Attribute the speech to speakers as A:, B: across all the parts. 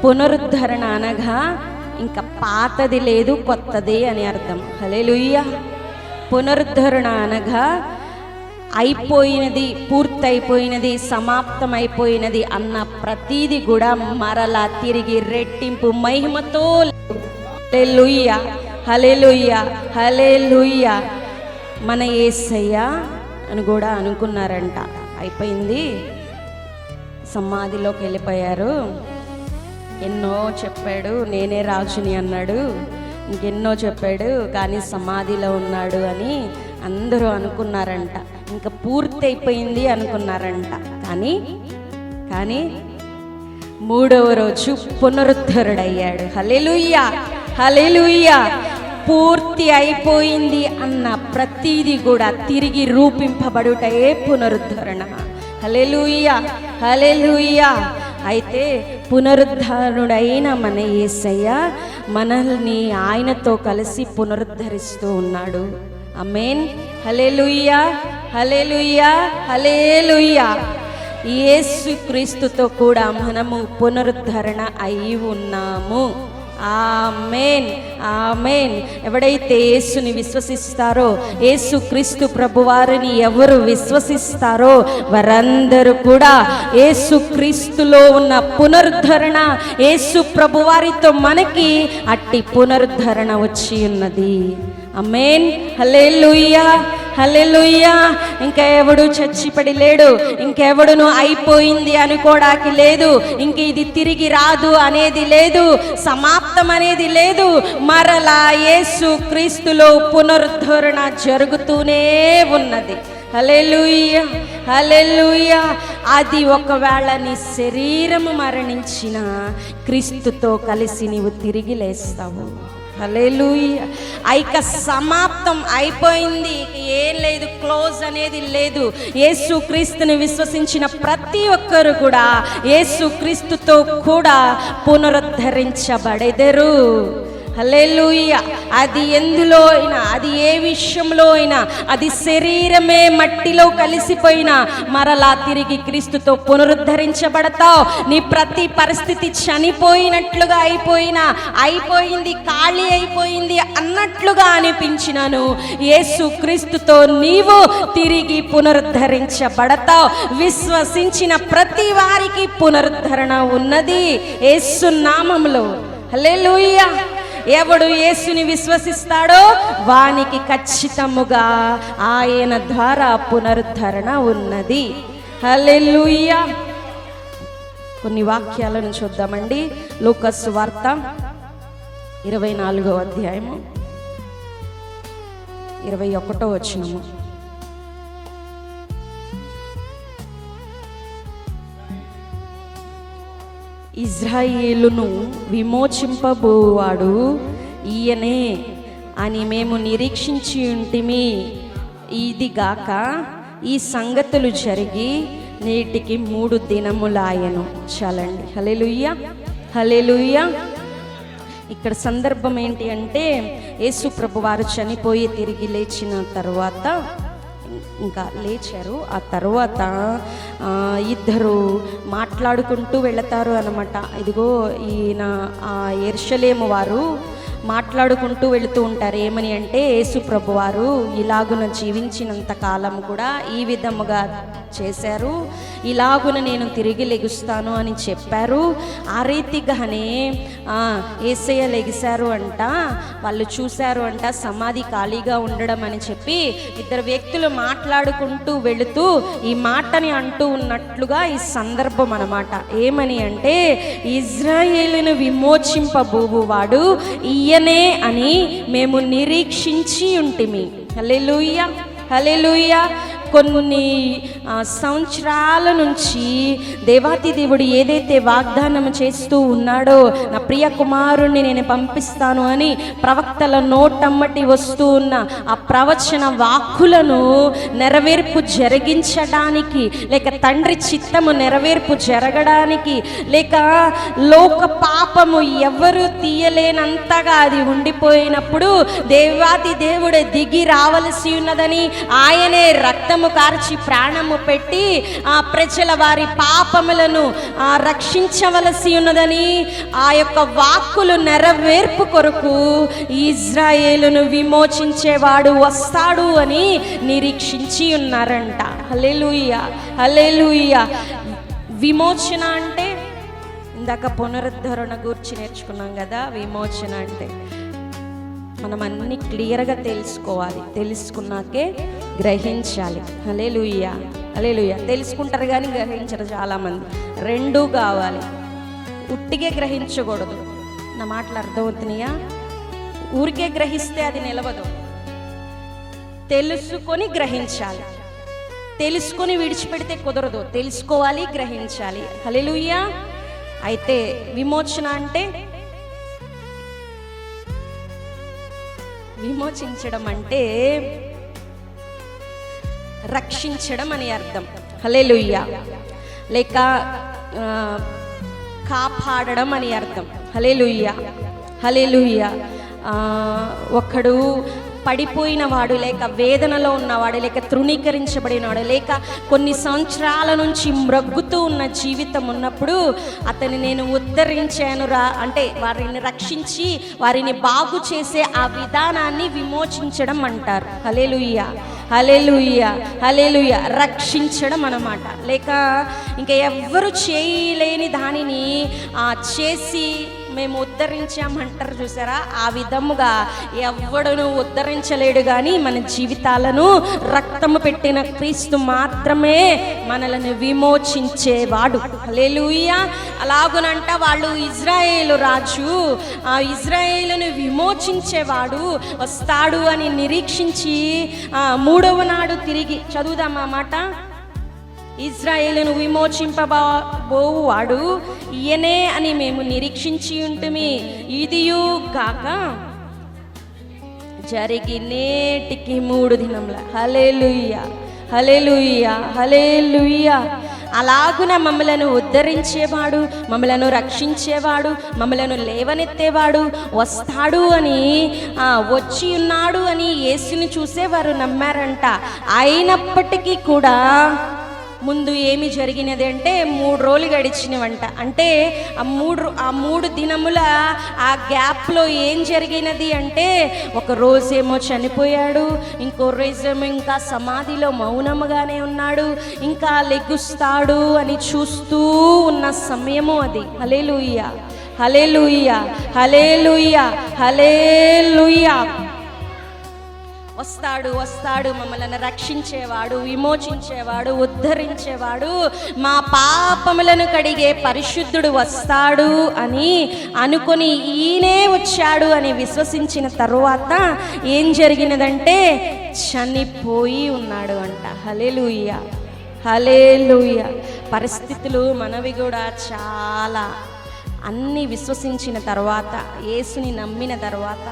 A: పునరుద్ధరణ అనగా ఇంకా పాతది లేదు, కొత్తది అని అర్థం. హల్లెలూయా. పునరుద్ధరణ అనగా అయిపోయినది, పూర్తయిపోయినది, సమాప్తమైపోయినది అన్న ప్రతీది కూడా మరలా తిరిగి రెట్టింపు మహిమతో. హల్లెలూయా, హల్లెలూయా, హల్లెలూయా. మన యేసయ్య అని కూడా అనుకున్నారంట. అయిపోయింది, సమాధిలోకి వెళ్ళిపోయారు. ఎన్నో చెప్పాడు, నేనే రాజుని అన్నాడు, ఇంకెన్నో చెప్పాడు, కానీ సమాధిలో ఉన్నాడు అని అందరూ అనుకున్నారంట. ఇంకా పూర్తి అయిపోయింది అనుకున్నారంట. కానీ మూడవ రోజు పునరుద్ధరుడయ్యాడు. హల్లెలూయా, హల్లెలూయా. పూర్తి అయిపోయింది అన్న ప్రతీది కూడా తిరిగి రూపింపబడుటయే పునరుద్ధరణ. హల్లెలూయా, హల్లెలూయా. అయితే పునరుద్ధరుడైన మన యేసయ్య మనల్ని ఆయనతో కలిసి పునరుద్ధరిస్తూ ఉన్నాడు. ఆమేన్. హల్లెలూయా, హల్లెలూయా, హల్లెలూయా. యేసు క్రీస్తుతో కూడా మనము పునరుద్ధరణ అయి ఉన్నాము. ఆమేన్, ఆమేన్. ఎవడైతే యేసుని విశ్వసిస్తారో, యేసు క్రీస్తు ప్రభువారిని ఎవరు విశ్వసిస్తారో వారందరూ కూడా యేసు క్రీస్తులో ఉన్న పునరుద్ధరణ, యేసు ప్రభువారితో మనకి అట్టి పునరుద్ధరణ వచ్చి ఉన్నది. ఆమేన్. హల్లెలూయా, హల్లెలూయా. ఇంకా ఎవడు చచ్చిపడి లేడు, ఇంకెవడును అయిపోయింది అనుకోవడానికి లేదు, ఇంక ఇది తిరిగి రాదు అనేది లేదు, సమాప్తం అనేది లేదు. మరలా యేసు క్రీస్తులో పునరుద్ధరణ జరుగుతూనే ఉన్నది. హల్లెలూయా, హల్లెలూయా. అది ఒకవేళ నీ శరీరము మరణించిన క్రీస్తుతో కలిసి నీవు తిరిగి లేస్తావు. హల్లెలూయా. ఇక సమాప్తం అయిపోయింది, ఇక ఏం లేదు, క్లోజ్ అనేది లేదు. యేసు క్రీస్తుని విశ్వసించిన ప్రతి ఒక్కరు కూడా యేసు క్రీస్తుతో కూడా పునరుద్ధరించబడెదరు. హల్లెలూయా. అది ఎందులో అయినా, అది ఏ విషయంలో అయినా, అది శరీరమే మట్టిలో కలిసిపోయినా మరలా తిరిగి క్రీస్తుతో పునరుద్ధరించబడతావు. నీ ప్రతి పరిస్థితి చనిపోయినట్లుగా అయిపోయింది, ఖాళీ అయిపోయింది అన్నట్లుగా అనిపించినను యేసు క్రీస్తుతో నీవు తిరిగి పునరుద్ధరించబడతావు. విశ్వసించిన ప్రతి వారికి పునరుద్ధరణ ఉన్నది యేసు నామములో. హల్లెలూయా. ఎవడు యేసుని విశ్వసిస్తాడో వానికి ఖచ్చితముగా ఆయన ద్వారా పునరుద్ధరణ ఉన్నది. హల్లెలూయా. కొన్ని వాక్యాలను చూద్దామండి. లూకా సువార్త 24వ అధ్యాయము 21వ వచనము. ఇజ్రాయేలును విమోచింపబోవాడు ఈయనే అని మేము నిరీక్షించి ఉంటిమి. ఇదిగాక ఈ సంగతులు జరిగి నేటికి 3 దినములాయను. చాలండి. హల్లెలూయా, హల్లెలూయా. ఇక్కడ సందర్భం ఏంటి అంటే, యేసు ప్రభు వారు చనిపోయి తిరిగి లేచిన తర్వాత, ఇంకా లేచారు, ఆ తర్వాత ఇద్దరు మాట్లాడుకుంటూ వెళతారు అన్నమాట. ఇదిగో ఈయన యెరూషలేము వారు మాట్లాడుకుంటూ వెళుతూ ఉంటారు. ఏమని అంటే, యేసు ప్రభువారు ఇలాగున జీవించినంత కాలం కూడా ఈ విధముగా చేశారు, ఇలాగున నేను తిరిగి లెగుస్తాను అని చెప్పారు. ఆ రీతిగానే యేసయ్య లెగిశారు అంట. వాళ్ళు చూశారు అంట సమాధి ఖాళీగా ఉండడం అని చెప్పి ఇద్దరు వ్యక్తులు మాట్లాడుకుంటూ వెళుతూ ఈ మాటని అంటూ ఉన్నట్లుగా ఈ సందర్భం అన్నమాట. ఏమని అంటే, ఇజ్రాయేలును విమోచింపబోవువాడు ఈయనే అని మేము నిరీక్షించి ఉంటిమి. హల్లెలూయా, హల్లెలూయా. కొన్ని సంవత్సరాల నుంచి దేవాతి దేవుడు ఏదైతే వాగ్దానం చేస్తూ ఉన్నాడో, నా ప్రియ కుమారుణ్ణి నేను పంపిస్తాను అని ప్రవక్తల నోటమ్మటి వస్తూ ఉన్న ఆ ప్రవచన వాక్కులను నెరవేర్పు జరిగించడానికి, లేక తండ్రి చిత్తము నెరవేర్పు జరగడానికి, లేక లోక పాపము ఎవరు తీయలేనంతగా అది ఉండిపోయినప్పుడు దేవాతి దేవుడే దిగి రావలసి ఉన్నదని, ఆయనే రక్తం రక్తము కార్చి ప్రాణము పెట్టి ఆ ప్రజల వారి పాపములను రక్షించవలసి ఉన్నదని ఆ యొక్క వాక్కులు నెరవేర్పు కొరకు ఇజ్రాయేలును విమోచించేవాడు వస్తాడు అని నిరీక్షించి ఉన్నారంట. హల్లెలూయా, హల్లెలూయా. విమోచన అంటే ఇందాక పునరుద్ధరణ గురించి నేర్చుకున్నాం కదా. విమోచన అంటే మనం అన్ని క్లియర్గా తెలుసుకోవాలి, తెలుసుకున్నాకే గ్రహించాలి. హల్లెలూయా, హల్లెలూయా. తెలుసుకుంటారు కానీ గ్రహించరు చాలామంది. రెండూ కావాలి, ఉట్టిగే గ్రహించకూడదు. నా మాటలు అర్థమవుతున్నాయా? ఊరికే గ్రహిస్తే అది నిలవదు. తెలుసుకొని గ్రహించాలి, తెలుసుకొని విడిచిపెడితే కుదరదు. తెలుసుకోవాలి, గ్రహించాలి. హల్లెలూయా. అయితే విమోచన అంటే, విమోచించడం అంటే రక్షించడం అని అర్థం. హల్లెలూయా. లేక కాపాడడం అని అర్థం. హల్లెలూయా, హల్లెలూయా. ఒకడు పడిపోయిన వాడు, లేక వేదనలో ఉన్నవాడు, లేక తృణీకరించబడినవాడు, లేక కొన్ని సంవత్సరాల నుంచి మ్రగ్గుతూ ఉన్న జీవితం ఉన్నప్పుడు అతన్ని నేను ఉద్ధరించాను రా అంటే వారిని రక్షించి వారిని బాగు చేసే ఆ విధానాన్ని విమోచించడం అంటారు. హల్లెలూయా, హల్లెలూయా, హల్లెలూయా. రక్షించడం అన్నమాట. లేక ఇంకా ఎవ్వరు చేయలేని దానిని చేసి మేము ఉద్ధరించామంటారు చూసారా, ఆ విధముగా ఎవ్వడును ఉద్ధరించలేడు. కానీ మన జీవితాలను రక్తము పెట్టిన క్రీస్తు మాత్రమే మనలను విమోచించేవాడు. హల్లెలూయా. అలాగునంట వాళ్ళు ఇజ్రాయేలు రాజు ఆ ఇజ్రాయేలును విమోచించేవాడు వస్తాడు అని నిరీక్షించి మూడవ నాడు తిరిగి చదువుదాం ఆ మాట. ఇజ్రాయేలును విమోచింపబోవాడు ఈయనే అని మేము నిరీక్షించి ఉంటుమి. ఇదియు కాక జరిగి నేటికి 3 దినముల. హల్లెలూయా, హల్లెలూయా, హల్లెలూయా. అలాగున మమ్మలను ఉద్ధరించేవాడు, మమ్మలను రక్షించేవాడు, మమ్మలను లేవనెత్తేవాడు వస్తాడు అని వచ్చి ఉన్నాడు అని యేసుని చూసేవారు నమ్మారంట. అయినప్పటికీ కూడా ముందు ఏమి జరిగినది అంటే 3 రోజులు గడిచినవంట. అంటే ఆ మూడు దినముల ఆ గ్యాప్లో ఏం జరిగినది అంటే, ఒక రోజేమో చనిపోయాడు, ఇంకో రోజేమో ఇంకా సమాధిలో మౌనముగానే ఉన్నాడు, ఇంకా లెగుస్తాడు అని చూస్తూ ఉన్న సమయము అది. హల్లెలూయా, హల్లెలూయా, హల్లెలూయా, హల్లెలూయా. వస్తాడు, వస్తాడు, మమ్మల్ని రక్షించేవాడు, విమోచించేవాడు, ఉద్ధరించేవాడు, మా పాపములను కడిగే పరిశుద్ధుడు వస్తాడు అని అనుకొని ఈయనే వచ్చాడు అని విశ్వసించిన తరువాత ఏం జరిగినదంటే చనిపోయి ఉన్నాడు అంట. హల్లెలూయా, హల్లెలూయా. పరిస్థితులు మనవి కూడా చాలా అన్నీ విశ్వసించిన తర్వాత, యేసుని నమ్మిన తర్వాత,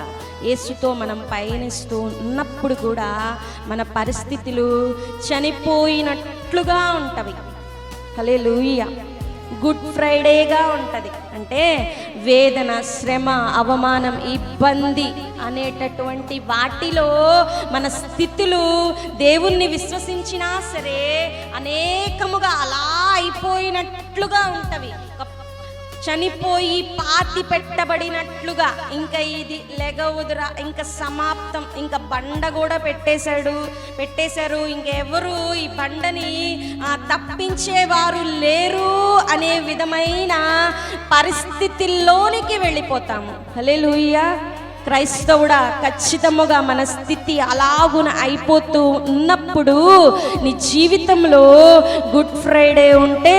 A: యేసుతో మనం పయనిస్తూ ఉన్నప్పుడు కూడా మన పరిస్థితులు చనిపోయినట్లుగా ఉంటవి. హల్లెలూయా. గుడ్ ఫ్రైడేగా ఉంటుంది. అంటే వేదన, శ్రమ, అవమానం, ఇబ్బంది అనేటటువంటి వాటిలో మన స్థితులు దేవుణ్ణి విశ్వసించినా సరే అనేకముగా అలా అయిపోయినట్లుగా ఉంటవి. చనిపోయి పాతి పెట్టబడినట్లుగా, ఇంకా ఇది లెగవుదురా, ఇంకా సమాప్తం, ఇంకా బండ కూడా పెట్టేశారు, ఇంకెవరు ఈ బండని తప్పించేవారు లేరు అనే విధమైన పరిస్థితుల్లోనికి వెళ్ళిపోతాము. హల్లెలూయా. క్రైస్తవుడా, ఖచ్చితముగా మన స్థితి అలాగున అయిపోతూ ఉన్నప్పుడు నీ జీవితంలో గుడ్ ఫ్రైడే ఉంటే,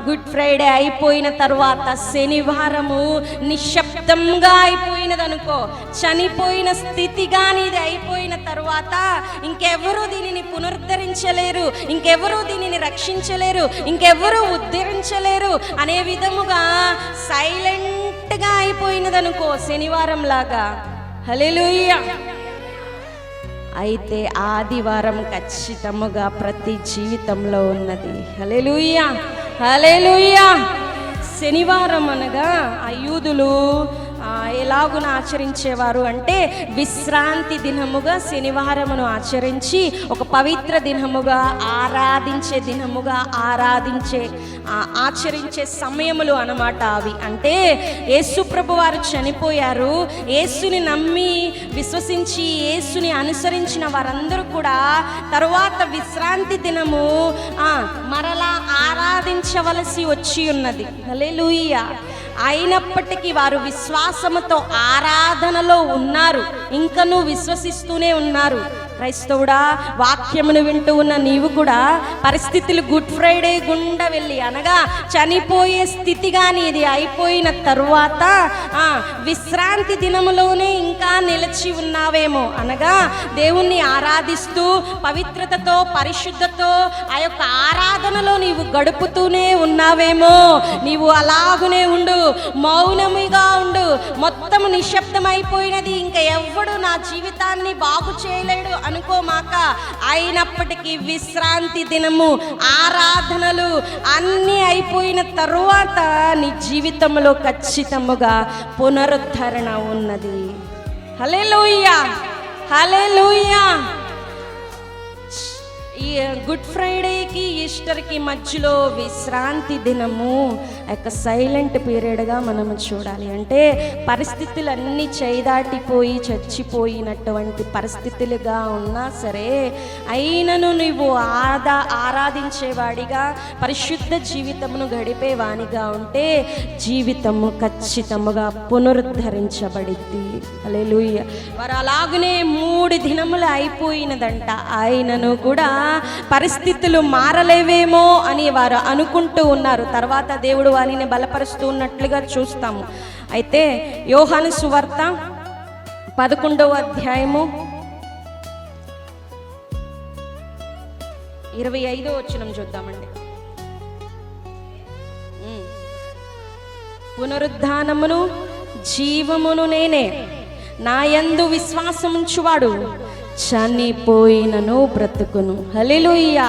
A: గుడ్ ఫ్రైడే అయిపోయిన తర్వాత శనివారము నిశ్శబ్దంగా అయిపోయినదనుకో, చనిపోయిన స్థితిగా నీది అయిపోయిన తర్వాత ఇంకెవరూ దీనిని పునరుద్ధరించలేరు, ఇంకెవరూ దీనిని రక్షించలేరు, ఇంకెవరూ ఉద్ధరించలేరు అనే విధముగా సైలెంట్గా అయిపోయినదనుకో శనివారం లాగా. హల్లెలూయా. అయితే ఆదివారం ఖచ్చితముగా ప్రతి జీవితంలో ఉన్నది. హల్లెలూయా, హల్లెలూయా. శనివారం అనగా ఆ యూదులు ఎలాగున ఆచరించేవారు అంటే విశ్రాంతి దినముగా శనివారమును ఆచరించి ఒక పవిత్ర దినముగా ఆచరించే సమయములు అన్నమాట అవి. అంటే యేసు ప్రభు వారు చనిపోయారు. యేసుని నమ్మి విశ్వసించి యేసుని అనుసరించిన వారందరూ కూడా తరువాత విశ్రాంతి దినము మరలా ఆరాధించవలసి వచ్చి ఉన్నది. హల్లెలూయా. అయినప్పటికీ వారు విశ్వాసముతో ఆరాధనలో ఉన్నారు, ఇంకనూ విశ్వసిస్తూనే ఉన్నారు. క్రైస్తవుడా, వాక్యమును వింటూ ఉన్న నీవు కూడా పరిస్థితులు గుడ్ ఫ్రైడే గుండా వెళ్ళి అనగా చనిపోయే స్థితి కానీ ఇది అయిపోయిన తరువాత విశ్రాంతి దినములోనే ఇంకా నిలిచి ఉన్నావేమో, అనగా దేవుణ్ణి ఆరాధిస్తూ పవిత్రతతో పరిశుద్ధతో ఆ యొక్క ఆరాధనలో నీవు గడుపుతూనే ఉన్నావేమో. నీవు అలాగునే ఉండు, మౌనముగా ఉండు. మొత్తం నిశ్శబ్దమైపోయినది, ఇంకా ఎవ్వడు నా జీవితాన్ని బాగు చేయలేడు అనుకోమాక. అయినప్పటికీ విశ్రాంతి దినము ఆరాధనలు అన్నీ అయిపోయిన తరువాత నీ జీవితంలో ఖచ్చితముగా పునరుద్ధరణ ఉన్నది. హల్లెలూయా, హల్లెలూయా. ఈ గుడ్ ఫ్రైడేకి ఈస్టర్కి మధ్యలో విశ్రాంతి దినము ఒక సైలెంట్ పీరియడ్గా మనము చూడాలి. అంటే పరిస్థితులన్నీ చేదాటిపోయి చచ్చిపోయినటువంటి పరిస్థితులుగా ఉన్నా సరే అయినను నువ్వు ఆరాధించేవాడిగా పరిశుద్ధ జీవితమును గడిపేవానిగా ఉంటే జీవితము ఖచ్చితముగా పునరుద్ధరించబడిద్ది. హల్లెలూయా. వారు అలాగనే 3 దినములు అయిపోయినదంట. ఆయనను కూడా పరిస్థితులు మారలేవేమో అని వారు అనుకుంటూ ఉన్నారు. తర్వాత దేవుడు వారిని బలపరుస్తూ ఉన్నట్లుగా చూస్తాము. అయితే యోహాను సువార్త 11వ అధ్యాయము 25వ వచనం చూద్దామండి. పునరుద్ధానమును జీవమును నేనే, నా యందు విశ్వాసముంచువాడు చనిపోయినను బ్రతుకును. హల్లెలూయా,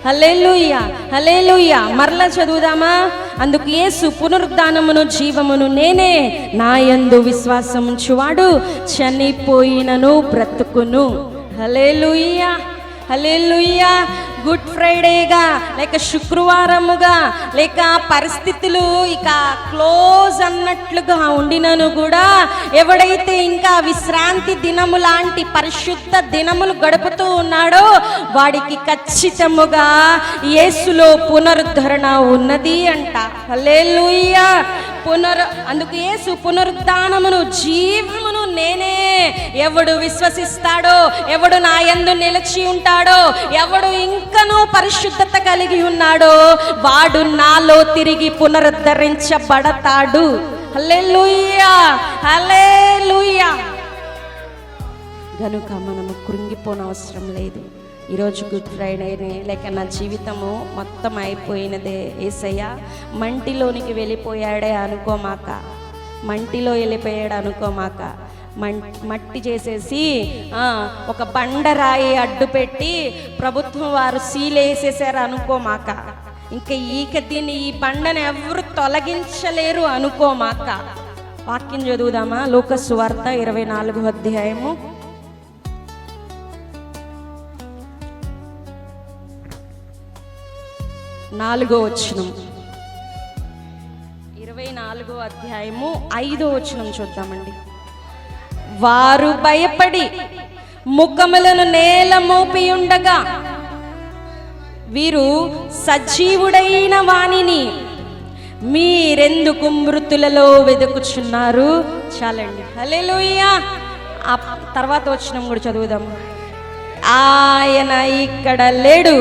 A: హల్లెలూయా, హల్లెలూయా. మరలా చదువుదామా? అందుకు యేసు, పునరుద్ధానమును జీవమును నేనే, నా యందు విశ్వాసముంచువాడు చనిపోయినను బ్రతుకును. హల్లెలూయా, హల్లెలూయా. గుడ్ ఫ్రైడేగా లేక శుక్రవారముగా లేక పరిస్థితులు ఇక క్లోజ్ అన్నట్లుగా ఉండినను కూడా ఎవడైతే ఇంకా విశ్రాంతి దినము లాంటి పరిశుద్ధ దినములు గడుపుతూ ఉన్నాడో వాడికి ఖచ్చితముగా యేసులో పునరుద్ధరణ ఉన్నది అంట. హల్లెలూయా. అందుకు యేసు, పునరుద్ధానమును జీవమును నేనే. ఎవడు విశ్వసిస్తాడో, ఎవడు నా యందు నిలిచి ఉంటాడో, ఎవడు ఇంకనూ పరిశుద్ధత కలిగి ఉన్నాడో వాడు నాలో తిరిగి పునరుద్ధరించబడతాడు. హల్లెలూయా, హల్లెలూయా. గనుక మనము కృంగిపోనవసరం లేదు. ఈరోజు గుడ్ ఫ్రైడేనే లేక నా జీవితము మొత్తం అయిపోయినదే, యేసయ్య మంటిలోనికి వెళ్ళిపోయాడే అనుకోమాక, మంటిలో వెళ్ళిపోయాడు అనుకోమాక. మట్టి చేసేసి ఒక బండరాయి అడ్డు పెట్టి ప్రభుత్వం వారు సీలేసేసారు అనుకోమాక. ఇంకా ఈ బండను ఎవరు తొలగించలేరు అనుకోమాక. వాక్యం చదువుదామా? లూకా సువార్త 24వ అధ్యాయము 4వ వచనం. 24వ అధ్యాయము 5వ వచనం చూద్దామండి. వారు భయపడి ముఖములను నేల మోపి ఉండగా వీరు సజీవుడైన వానిని మీరెందుకు మృతులలో వెదుకుచున్నారు? చాలండి. హల్లెలూయా. ఆ తర్వాత వచనం కూడా చదువుదాం. ఆయన ఇక్కడ లేడు,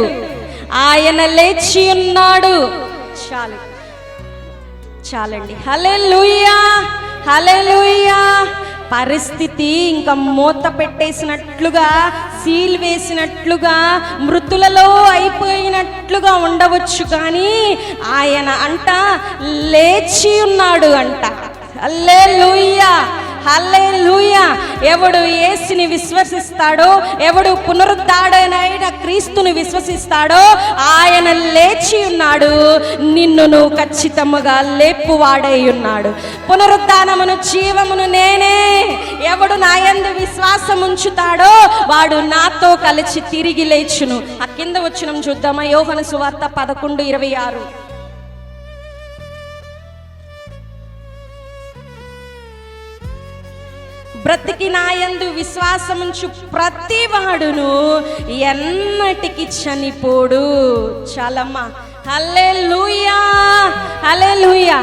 A: ఆయన లేచి ఉన్నాడు. చాలండి. హల్లెలూయా, హల్లెలూయా. పరిస్థితి ఇంకా మూత పెట్టేసినట్లుగా, సీల్ వేసినట్లుగా, మృతులలో అయిపోయినట్లుగా ఉండవచ్చు, కానీ ఆయన అంట లేచి ఉన్నాడు అంట. హల్లెలూయా, హల్లెలూయా. ఎవడు యేసుని విశ్వసిస్తాడో, ఎవడు పునరుద్ధాడనైన క్రీస్తుని విశ్వసిస్తాడో ఆయన లేచి ఉన్నాడు, నిన్నును ఖచ్చితంగా లేపువాడై ఉన్నాడు. పునరుద్ధానమును జీవమును నేనే. ఎవడు నా యందు విశ్వాసం ఉంచుతాడో వాడు నాతో కలిసి తిరిగి లేచును. ఆ కింద వచనం చూద్దామా, యోహాను సువార్త 11:26. బ్రతికి నా యందు విశ్వాసముంచు ప్రతి వాడును ఎన్నటికి చనిపోడు. చాలమ్మా. హల్లెలూయా, హల్లెలూయా.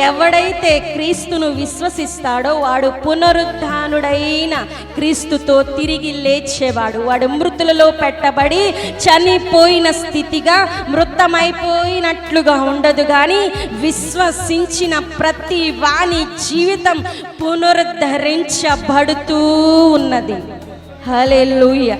A: ఎవడైతే క్రీస్తును విశ్వసిస్తాడో వాడు పునరుద్ధానుడైన క్రీస్తుతో తిరిగి లేచేవాడు. వాడు మృతులలో పెట్టబడి చనిపోయిన స్థితిగా మృతమైపోయినట్లుగా ఉండదు, కానీ విశ్వసించిన ప్రతి వాని జీవితం పునరుద్ధరించబడుతూ ఉన్నది. హల్లెలూయా.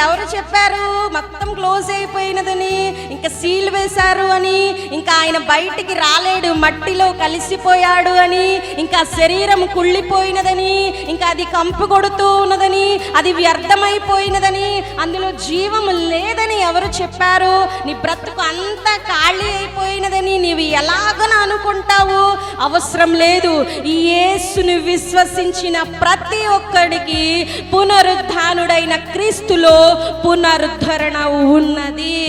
A: ఎవరు చెప్పారు మొత్తం క్లోజ్ అయిపోయినదని, ఇంకా సీల్ వేశారు అని, ఇంకా ఆయన బయటికి రాలేడు, మట్టిలో కలిసిపోయాడు అని, ఇంకా శరీరం కుళ్ళిపోయినదని, ఇంకా అది కంపు కొడుతూ ఉన్నదని, అది వ్యర్థమైపోయినదని, అందులో జీవం లేదని ఎవరు చెప్పారు? నీ బ్రతుకు అంతా ఖాళీ అయిపోయినదని నీవు ఎలాగో అనుకుంటావు. అవసరం లేదు. ఈ యేసుని విశ్వసించిన ప్రతి ఒక్కడికి పునరుద్ధానుడైన క్రీస్తులో పునరుద్ధరణ ఉన్నది.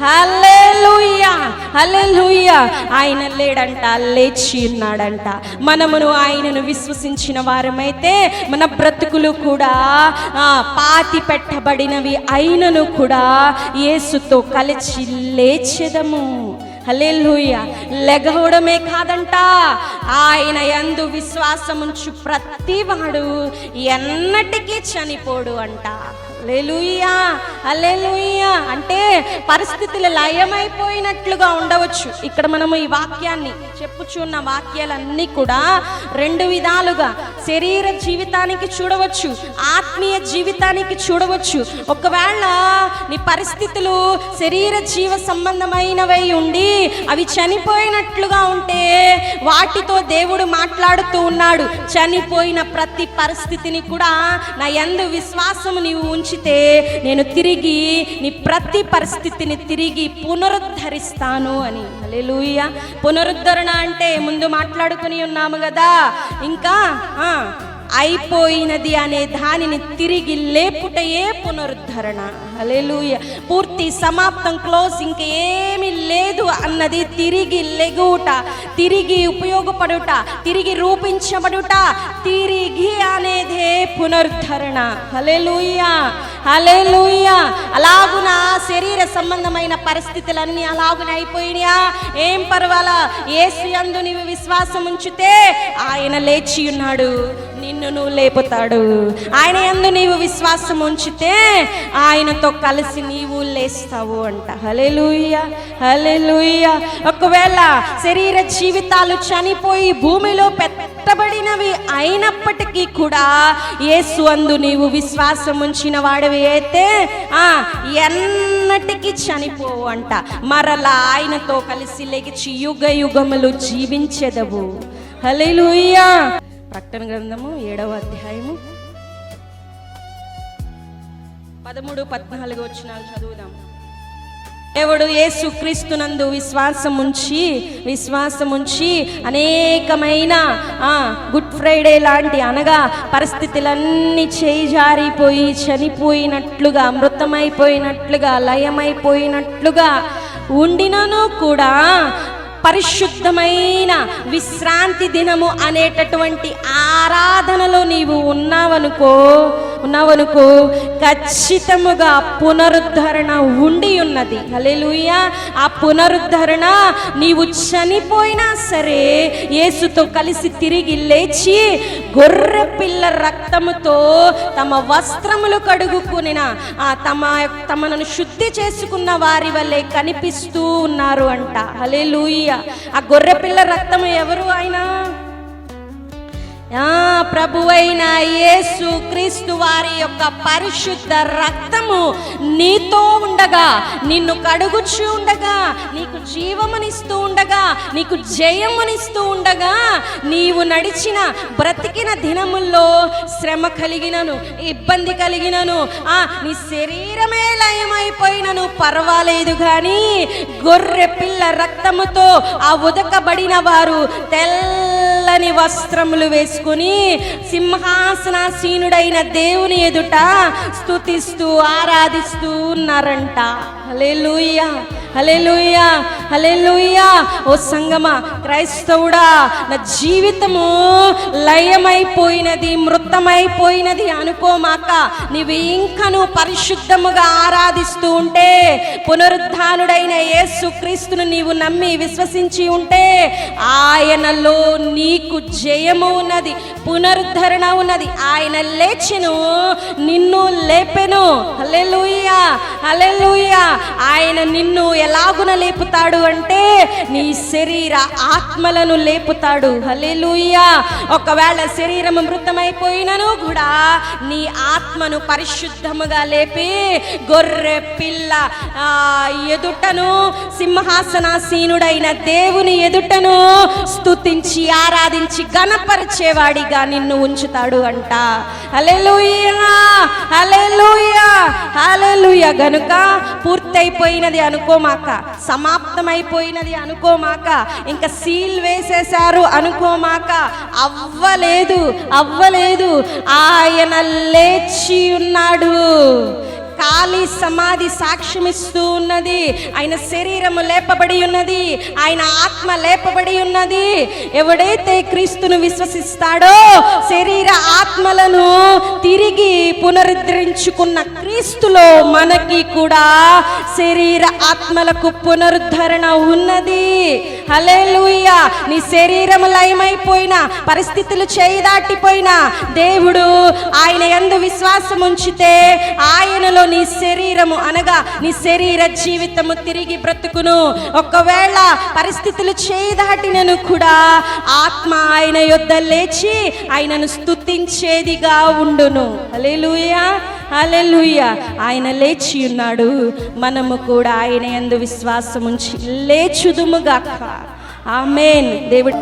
A: హల్లెలూయా, హల్లెలూయా. ఆయన లేడంట, లేచి ఉన్నాడంట. మనమును ఆయనను విశ్వసించిన వారమైతే మన బ్రతుకులు కూడా పాతి పెట్టబడినవి అయినను కూడా యేసుతో కలిసి లేచెదము. హల్లెలూయా. లెగవడమే కాదంట, ఆయన యందు విశ్వాసముంచు ప్రతివాడు ఎన్నటికీ చనిపోడు అంట. హల్లెలూయా, హల్లెలూయా. అంటే పరిస్థితులు లయమైపోయినట్లుగా ఉండవచ్చు. ఇక్కడ మనము ఈ వాక్యాన్ని చెప్పుచున్న వాక్యాలన్నీ కూడా రెండు విధాలుగా శరీర జీవితానికి చూడవచ్చు, ఆత్మీయ జీవితానికి చూడవచ్చు. ఒకవేళ నీ పరిస్థితులు శరీర జీవ సంబంధమైనవై ఉండి అవి చనిపోయినట్లుగా ఉంటే వాటితో దేవుడు మాట్లాడుతూ ఉన్నాడు. చనిపోయిన ప్రతి పరిస్థితిని కూడా నా యందు విశ్వాసము నీవు ఉంచితే నేను తిరిగి నీ ప్రతి పరిస్థితిని తిరిగి పునరుద్ధరిస్తాను అని. హల్లెలూయా. పునరుద్ధరణ అంటే ముందు మాట్లాడుకుని ఉన్నాము కదా, ఇంకా అయిపోయినది అనే దానిని తిరిగి లేపుటయే పునరుద్ధరణ. హల్లెలూయా. పూర్తి సమాప్తం, క్లోజ్, ఇంకేమీ లేదు అన్నది తిరిగి లెగుట, తిరిగి ఉపయోగపడుట, తిరిగి రూపించబడుట, తిరిగి అనేదే పునరుద్ధరణ. హల్లెలూయా, హల్లెలూయా. అలాగున శరీర సంబంధమైన పరిస్థితులన్నీ అలాగున అయిపోయినాయా, ఏం పర్వాలా, యేసు యందు నీవు విశ్వాసం ఉంచితే ఆయన లేచి ఉన్నాడు, నిన్ను లేపుతాడు. ఆయన యందు నీవు విశ్వాసం ఉంచితే ఆయనతో కలిసి నీవు లేస్తావు అంట. హల్లెలూయా, హల్లెలూయా. ఒకవేళ శరీర జీవితాలు చనిపోయి భూమిలో పెట్టబడినవి అయినప్పటికీ కూడా యేసు అందు నీవు విశ్వాసం ఉంచిన వాడివి అయితే ఎన్నటికీ చనిపోవు అంట. మరలా ఆయనతో కలిసి లెగిచి యుగ యుగములు జీవించెదవు. హల్లెలూయా. ప్రకటన గ్రంథము 7వ అధ్యాయము 13-14 వచనాలు చదువుదాం. దేవుడు యేసు క్రీస్తునందు విశ్వాసం ఉంచి అనేకమైన గుడ్ ఫ్రైడే లాంటి, అనగా పరిస్థితులన్నీ చేజారిపోయి చనిపోయినట్లుగా, మృతమైపోయినట్లుగా, లయమైపోయినట్లుగా ఉండినను కూడా పరిశుద్ధమైన విశ్రాంతి దినము అనేటటువంటి ఆరాధనలో నీవు ఉన్నావనుకో ఖచ్చితముగా పునరుద్ధరణ ఉండి ఉన్నది. హల్లెలూయా. ఆ పునరుద్ధరణ నీవు చనిపోయినా సరే యేసుతో కలిసి తిరిగి లేచి గొర్రె పిల్ల రక్తముతో తమ వస్త్రములు కడుగుకునిన తమను శుద్ధి చేసుకున్న వారి వల్లే కనిపిస్తూ ఉన్నారు అంట. హల్లెలూయా. ఆ గొర్రె పిల్ల రక్తము ఎవరు? ఆయన ప్రభువైన యేసు క్రీస్తు వారి యొక్క పరిశుద్ధ రక్తము నీతో ఉండగా, నిన్ను కడుగుచూ ఉండగా, నీకు జీవమునిస్తూ ఉండగా, నీకు జయమునిస్తూ ఉండగా, నీవు నడిచిన బ్రతికిన దినముల్లో శ్రమ కలిగినను, ఇబ్బంది కలిగినను, నీ శరీరమే లయమైపోయినను పర్వాలేదు, కానీ గొర్రె పిల్ల రక్తముతో ఉదకబడిన వారు తెల్లని వస్త్రములు వేసుకుని సింహాసనాసీనుడైన దేవుని ఎదుట స్తుతిస్తూ ఆరాధిస్తూ ఉన్నారంట. హల్లెలూయా, హల్లెలూయా, హల్లెలూయా. ఓ సంగమా, క్రైస్తవుడా, నా జీవితము లయమైపోయినది, మృతమైపోయినది అనుకోమాక, నీవు ఇంకను పరిశుద్ధముగా ఆరాధిస్తూ ఉంటే, పునరుద్ధానుడైన యేసు క్రీస్తును నీవు నమ్మి విశ్వసించి ఉంటే, ఆయనలో నీకు జయము ఉన్నది, పునరుద్ధరణ ఉన్నది. ఆయన లేచెను, నిన్ను లేపెను. హల్లెలూయా, హల్లెలూయా. ఆయన నిన్ను ఎలాగున లేపుతాడు అంటే, నీ శరీర ఆత్మలను లేపుతాడు. హల్లెలూయా. ఒకవేళ శరీరము మృతమైపోయినను కూడా నీ ఆత్మను పరిశుద్ధముగా లేపి గొర్రె పిల్ల ఎదుటను, సింహాసనాసీనుడైన దేవుని ఎదుటను స్తుతించి ఆరాధించి గణపరిచేవాడిగా నిన్ను ఉంచుతాడు అంట. హల్లెలూయా, హల్లెలూయా, హల్లెలూయా. గనుక పూర్తయిపోయినది అనుకోమాక, సమాప్తమైపోయినది అనుకోమాక, ఇంకా సీల్ వేసేశారు అనుకోమాక, అవ్వలేదు. ఆయన లేచి ఉన్నాడు. ఖాళీ సమాధి సాక్ష్యమిస్తూ ఉన్నది. ఆయన శరీరము లేపబడి ఉన్నది, ఆయన ఆత్మ లేపబడి ఉన్నది. ఎవడైతే క్రీస్తును విశ్వసిస్తాడో, శరీర ఆత్మలను తిరిగి పునరుద్ధరించుకున్న క్రీస్తులో మనకి కూడా శరీర ఆత్మలకు పునరుద్ధరణ ఉన్నది. హల్లెలూయా. నీ శరీరము లయమైపోయినా, పరిస్థితులు చేయి దాటిపోయినా, దేవుడు ఆయన యందు విశ్వాసం ఉంచితే ఆయనలో నీ శరీరము అనగా నీ శరీర జీవితము తిరిగి బ్రతుకును. ఒకవేళ పరిస్థితులు చేయి దాటినను కూడా ఆత్మ ఆయన యొద్ద లేచి ఆయనను స్తుతించేదిగా ఉండును. హల్లెలూయా, హల్లెలూయా. ఆయన లేచి ఉన్నాడు, మనము కూడా ఆయన యందు విశ్వాసం ఉంచి లేచుదుముగాక. ఆమేన్. దేవుడు